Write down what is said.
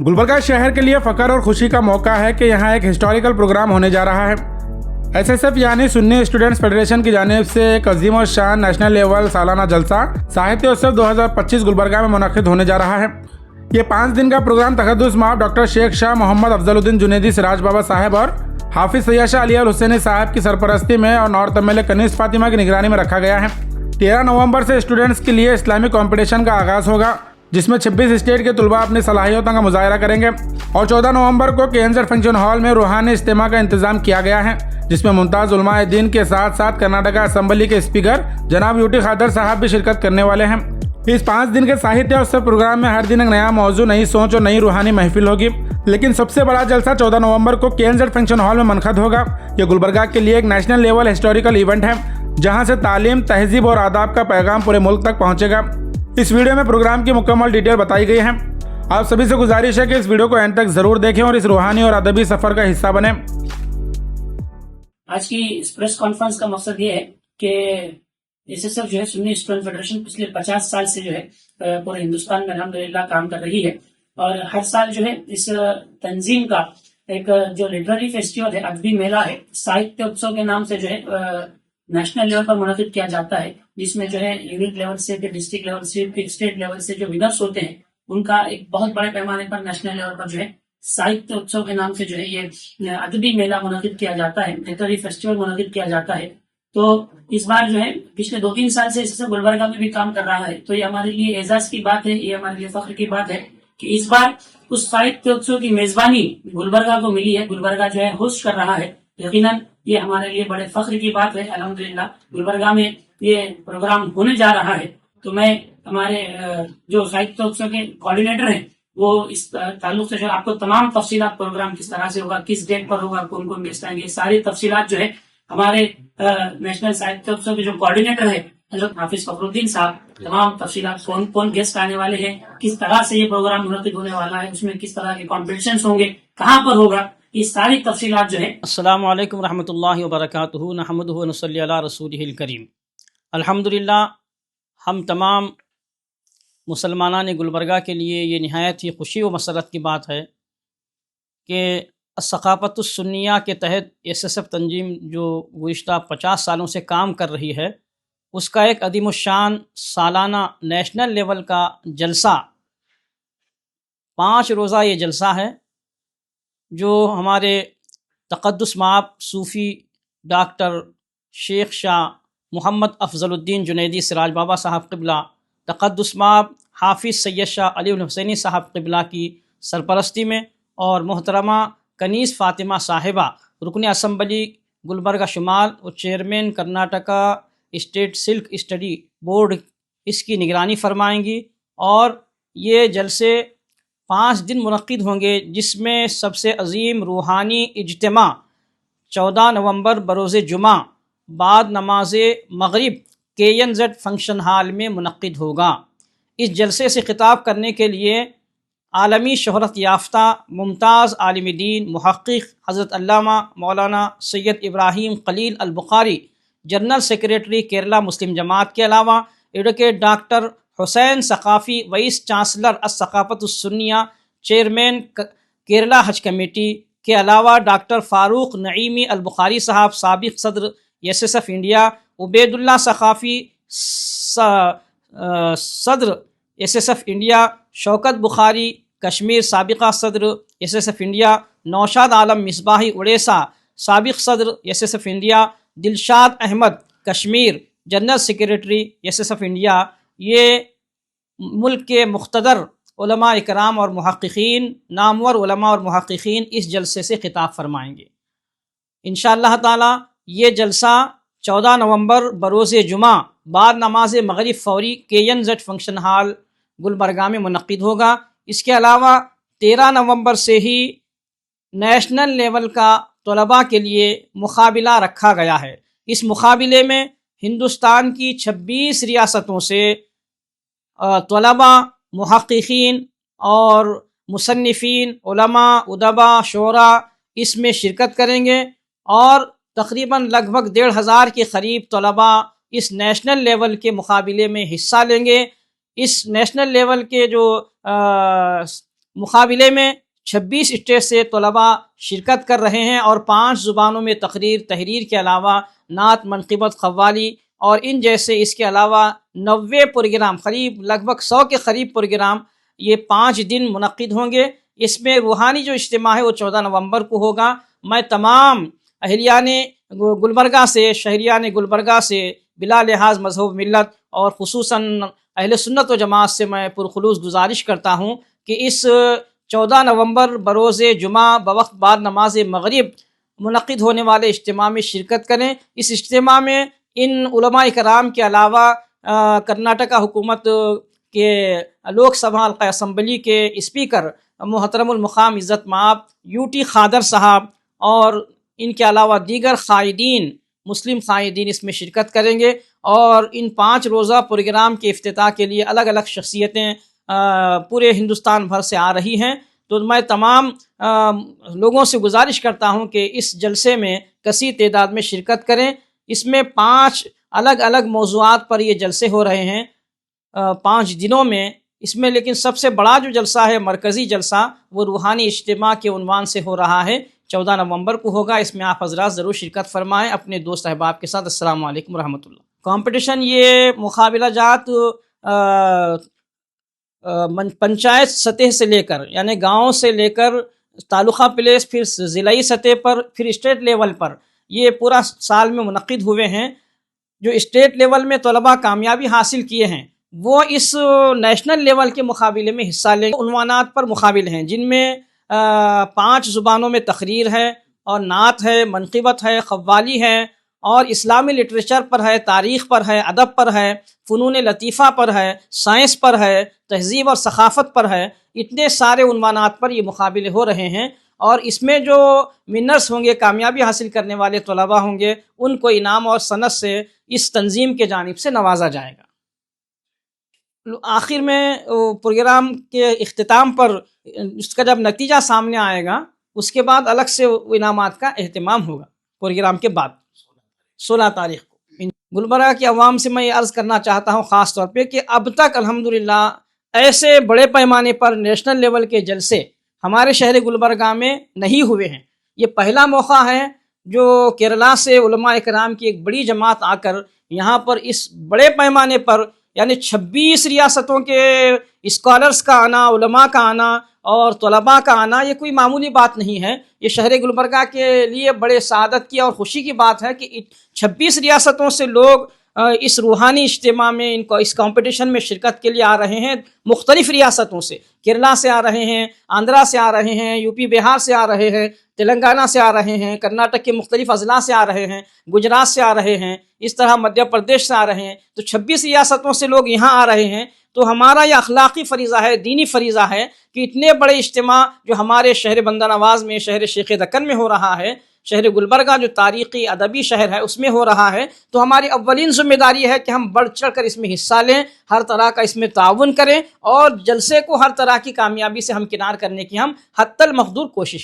گلبرگہ شہر کے لیے فخر اور خوشی کا موقع ہے کہ یہاں ایک ہسٹوریکل پروگرام ہونے جا رہا ہے۔ ایس ایس ایف یعنی سنی اسٹوڈنٹس فیڈریشن کی جانب سے ایک عظیم و شان نیشنل لیول سالانہ جلسہ ساہتیہ اتسو 2025 گلبرگہ میں منعقد ہونے جا رہا ہے۔ یہ 5 دن کا پروگرام تقدس مآب ڈاکٹر شیخ شاہ محمد افضل الدین جنیدی سراج بابا صاحب اور حافظ سید شاہ علی الحسینی صاحب کی سرپرستی میں اور north M L A Kaneez Fatima کی نگرانی میں رکھا گیا ہے۔ 13 نومبر سے اسٹوڈنٹس کے لیے اسلامی کمپٹیشن کا آغاز ہوگا، جس میں 26 اسٹیٹ کے طلباء اپنی صلاحیتوں کا مظاہرہ کریں گے، اور 14 نومبر کو KNZ فنکشن ہال میں روحانی اجتماع کا انتظام کیا گیا ہے، جس میں ممتاز علماء دین کے ساتھ ساتھ کرناٹکا اسمبلی کے اسپیکر جناب UT خادر صاحب بھی شرکت کرنے والے ہیں۔ اس 5 دن کے ساہتیہ اتسو پروگرام میں ہر دن ایک نیا موضوع، نئی سوچ اور نئی روحانی محفل ہوگی، لیکن سب سے بڑا جلسہ 14 نومبر کو KNZ فنکشن ہال میں منعقد ہوگا۔ یہ گلبرگہ کے لیے ایک نیشنل لیول ہسٹوریکل ایونٹ ہے، جہاں سے تعلیم، تہذیب اور آداب کا پیغام پورے ملک تک پہنچے گا۔ اس ویڈیو میں پروگرام کی مکمل ڈیٹیل بتائی گئی ہے۔ آپ سبھی سے گزارش ہے کہ اس ویڈیو کو اینڈ تک ضرور دیکھیں اور اس روحانی اور ادبی سفر کا حصہ بنیں۔ آج کی اس پریس کانفرنس کا مقصد یہ ہے کہ SSF جو ہے سنی اسٹوڈنٹ فیڈریشن پچھلے 50 سال سے جو ہے پورے ہندوستان میں الحمدللہ کام کر رہی ہے، اور ہر سال جو ہے اس تنظیم کا ایک جو لٹریری فیسٹیول ہے، ادبی میلہ ہے، ساہتیہ اتسو کے نام سے جو ہے نیشنل لیول پر منعقد کیا جاتا ہے، جس میں جو ہے یونٹ لیول سے ڈسٹرکٹ لیول سے اسٹیٹ لیول سے جو ونرس ہوتے ہیں ان کا ایک بہت بڑے پیمانے پر نیشنل لیول پر جو ہے ساہتیہ اتسو کے نام سے جو ہے یہ ادبی میلہ منعقد کیا جاتا ہے، لٹریری فیسٹیول منعقد کیا جاتا ہے۔ تو اس بار جو ہے پچھلے 2-3 سال سے اس سے گلبرگہ میں بھی کام کر رہا ہے، تو یہ ہمارے لیے اعزاز کی بات ہے، یہ ہمارے لیے فخر کی بات ہے کہ اس بار اس ساہتیہ اتسو کی میزبانی گلبرگہ کو ملی ہے، گلبرگہ جو ہے ہوسٹ کر رہا ہے۔ یقیناً یہ ہمارے لیے بڑے فخر کی بات ہے، الحمدللہ گلبرگہ میں یہ پروگرام ہونے جا رہا ہے۔ تو میں ہمارے جو ساہتیہ اتسو کے کوآرڈینیٹر ہیں وہ اس تعلق سے جو آپ کو تمام تفصیلات، پروگرام کس طرح سے ہوگا، کس ڈیٹ پر ہوگا، کون کون گیسٹ آئیں گے، ساری تفصیلات جو ہے ہمارے نیشنل ساہتیہ اتسو کے جو کوآرڈینیٹر ہے حضرت حافظ فخر الدین صاحب، تمام تفصیلات، کون کون گیسٹ آنے والے ہیں، کس طرح سے یہ پروگرام منعقد ہونے والا ہے، اس میں کس طرح کے کمپٹیشنز ہوں گے، کہاں پر ہوگا، یہ ساری تفصیلات جو ہے۔ السلام علیکم ورحمۃ اللہ وبرکاتہ، نحمدہ ونصلی علی رسولہ الکریم۔ الحمدللہ ہم تمام مسلمانان گلبرگہ کے لیے یہ نہایت ہی خوشی و مسرت کی بات ہے کہ ثقافت السنیہ کے تحت SSF تنظیم جو گزشتہ 50 سالوں سے کام کر رہی ہے، اس کا ایک عظیم الشان سالانہ نیشنل لیول کا جلسہ، 5 روزہ یہ جلسہ ہے، جو ہمارے تقدس مآب صوفی ڈاکٹر شیخ شاہ محمد افضل الدین جنیدی سراج بابا صاحب قبلہ، تقدس مآب حافظ سید شاہ علی الحسینی صاحب قبلہ کی سرپرستی میں اور محترمہ کنیز فاطمہ صاحبہ رکن اسمبلی گلبرگہ شمال اور chairman Karnataka state silk study board اس کی نگرانی فرمائیں گی، اور یہ جلسے 5 دن منعقد ہوں گے، جس میں سب سے عظیم روحانی اجتماع 14 نومبر بروز جمعہ بعد نماز مغرب KNZ فنکشن ہال میں منعقد ہوگا۔ اس جلسے سے خطاب کرنے کے لیے عالمی شہرت یافتہ ممتاز عالم دین محقق حضرت علامہ مولانا سید ابراہیم خلیل البخاری، جنرل سیکریٹری کیرلا مسلم جماعت کے علاوہ ایڈوکیٹ ڈاکٹر حسین ثقافی، وائس چانسلر الثقافت السنیہ، چیئرمین کیرلا حج کمیٹی کے علاوہ ڈاکٹر فاروق نعیمی البخاری صاحب، سابق صدر SSF India, Ubaidullah Saqafi, صدر SSF انڈیا، شوکت بخاری کشمیر، سابقہ صدر SSF انڈیا، نوشاد عالم مصباحی اڑیسہ، سابق صدر SSF India, Dilshad Ahmad Kashmir, general secretary SSF India, یہ ملک کے مقتدر علماء اکرام اور محققین، نامور علماء اور محققین اس جلسے سے خطاب فرمائیں گے۔ انشاءاللہ تعالی یہ جلسہ 14 نومبر بروز جمعہ بعد نماز مغرب فوری KNZ فنکشن ہال گلبرگہ میں منعقد ہوگا۔ اس کے علاوہ 13 نومبر سے ہی نیشنل لیول کا طلباء کے لیے مقابلہ رکھا گیا ہے۔ اس مقابلے میں ہندوستان کی 26 ریاستوں سے طلباء، محققین اور مصنفین، علماء، ادباء، شعراء اس میں شرکت کریں گے، اور تقریباً لگ بھگ 1,500 کے قریب طلباء اس نیشنل لیول کے مقابلے میں حصہ لیں گے۔ اس نیشنل لیول کے جو مقابلے میں 26 اسٹیٹ سے طلباء شرکت کر رہے ہیں اور 5 زبانوں میں تقریر تحریر کے علاوہ نعت منقبت قوالی اور ان جیسے اس کے علاوہ 90 پروگرام قریب لگ بھگ 100 کے قریب پروگرام یہ 5 دن منعقد ہوں گے۔ اس میں روحانی جو اجتماع ہے وہ 14 نومبر کو ہوگا۔ میں تمام اہلیان گلبرگہ سے شہریان گلبرگہ سے بلا لحاظ مذہب ملت اور خصوصاً اہل سنت و جماعت سے میں پرخلوص گزارش کرتا ہوں کہ اس 14 نومبر بروز جمعہ بوقت بعد نماز مغرب منعقد ہونے والے اجتماع میں شرکت کریں۔ اس اجتماع میں ان علماء کرام کے علاوہ کرناٹکا حکومت کے لوک سبھا حلقہ اسمبلی کے اسپیکر محترم المقام عزت مآب UT خادر صاحب اور ان کے علاوہ دیگر قائدین مسلم قائدین اس میں شرکت کریں گے، اور ان 5 روزہ پروگرام کے افتتاح کے لیے الگ الگ شخصیتیں پورے ہندوستان بھر سے آ رہی ہیں۔ تو میں تمام لوگوں سے گزارش کرتا ہوں کہ اس جلسے میں کثیر تعداد میں شرکت کریں۔ اس میں 5 الگ الگ موضوعات پر یہ جلسے ہو رہے ہیں 5 دنوں میں۔ اس میں لیکن سب سے بڑا جو جلسہ ہے مرکزی جلسہ وہ روحانی اجتماع کے عنوان سے ہو رہا ہے، 14 نومبر کو ہوگا۔ اس میں آپ حضرات ضرور شرکت فرمائیں اپنے دوست احباب کے ساتھ۔ السلام علیکم ورحمۃ اللہ۔ کمپٹیشن یہ مقابلہ جات پنچایت سطح سے لے کر یعنی گاؤں سے لے کر تعلقہ پلیس، پھر ضلعی سطح پر، پھر اسٹیٹ لیول پر یہ پورا سال میں منعقد ہوئے ہیں۔ جو اسٹیٹ لیول میں طلباء کامیابی حاصل کیے ہیں وہ اس نیشنل لیول کے مقابلے میں حصہ لیں گے۔ عنوانات پر مقابل ہیں جن میں 5 زبانوں میں تقریر ہے اور نعت ہے، منقبت ہے، قوالی ہے، اور اسلامی لٹریچر پر ہے، تاریخ پر ہے، ادب پر ہے، فنون لطیفہ پر ہے، سائنس پر ہے، تہذیب اور ثقافت پر ہے۔ اتنے سارے عنوانات پر یہ مقابلے ہو رہے ہیں، اور اس میں جو ونرز ہوں گے، کامیابی حاصل کرنے والے طلباء ہوں گے، ان کو انعام اور سند سے اس تنظیم کے جانب سے نوازا جائے گا۔ آخر میں پروگرام کے اختتام پر اس کا جب نتیجہ سامنے آئے گا اس کے بعد الگ سے انعامات کا اہتمام ہوگا۔ پروگرام کے بعد 16 تاریخ کو گلبرگہ کی عوام سے میں یہ عرض کرنا چاہتا ہوں خاص طور پہ کہ اب تک الحمدللہ ایسے بڑے پیمانے پر نیشنل لیول کے جلسے ہمارے شہر گلبرگہ میں نہیں ہوئے ہیں۔ یہ پہلا موقع ہے جو کیرلا سے علماء کرام کی ایک بڑی جماعت آ کر یہاں پر اس بڑے پیمانے پر یعنی 26 ریاستوں کے اسکالرز کا آنا، علماء کا آنا اور طلباء کا آنا یہ کوئی معمولی بات نہیں ہے۔ یہ شہر گلبرگہ کے لیے بڑے سعادت کی اور خوشی کی بات ہے کہ 26 ریاستوں سے لوگ اس روحانی اجتماع میں اس کمپٹیشن میں شرکت کے لیے آ رہے ہیں۔ مختلف ریاستوں سے، کیرلا سے آ رہے ہیں، آندھرا سے آ رہے ہیں، UP بہار سے آ رہے ہیں، تلنگانہ سے آ رہے ہیں، کرناٹک کے مختلف اضلاع سے آ رہے ہیں، گجرات سے آ رہے ہیں، اس طرح مدھیہ پردیش سے آ رہے ہیں۔ تو 26 ریاستوں سے لوگ یہاں آ رہے ہیں۔ تو ہمارا یہ اخلاقی فریضہ ہے، دینی فریضہ ہے کہ اتنے بڑے اجتماع جو ہمارے شہر بندہ نواز میں، شہر شیخ دکن میں ہو رہا ہے، شہر گلبرگہ جو تاریخی ادبی شہر ہے اس میں ہو رہا ہے، تو ہماری اولین ذمہ داری ہے کہ ہم بڑھ چڑھ کر اس میں حصہ لیں، ہر طرح کا اس میں تعاون کریں، اور جلسے کو ہر طرح کی کامیابی سے ہمکنار کرنے کی ہم حتی المقدور کوشش کریں۔